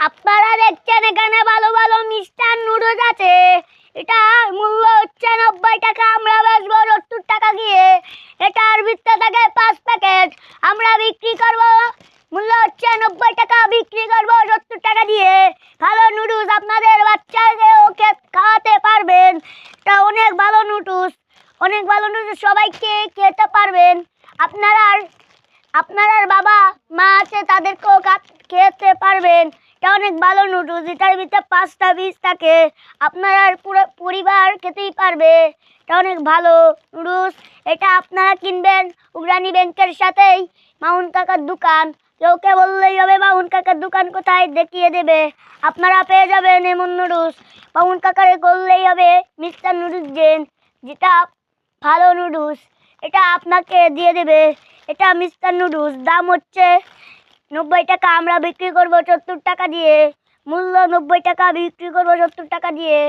আপনারা দেখছেন এখানে ভালো ভালো মিষ্টান নুডলস আছে। এটা মূল্য হচ্ছে 90 টাকা, আমরা বেচবো 70 টাকা দিয়ে। এটার ভিতরে থাকে 5 প্যাকেট, আমরা বিক্রি করব মূল্য হচ্ছে 90 টাকা, বিক্রি করব 70 টাকা দিয়ে। ভালো নুডলস, আপনাদের বাচ্চাদেরও খাওয়াতে পারবেন। এটা অনেক ভালো নুডলস, অনেক ভালো নুডলস, সবাইকে খেতে পারবেন। আপনার বাবা মা আছে, তাদেরকেও খেতে পারবেন। এটা অনেক ভালো নুডলস, এটার ভিতরে 5টা পিস থাকে, আপনারা পুরো পরিবার খেতেই পারবে। এটা অনেক ভালো নুডলস। এটা আপনারা কিনবেন উগ্রানি ব্যাংকের সাথেই মামুন কাকার দোকান। কেউকে বললেই হবে মামুন কাকার দোকান কোথায়, দেখিয়ে দেবে। আপনারা পেয়ে যাবেন এমন নুডলস। মামুন কাকারে বললেই হবে মিস্টার নুডলস দেন, যেটা ভালো নুডলস, এটা আপনাকে দিয়ে দেবে। এটা মিস্টার নুডলস, দাম হচ্ছে 90 টাকা, আমরা বিক্রি করব 70 টাকা দিয়ে। মূল্য 90 টাকা, বিক্রি করব 70 টাকা দিয়ে।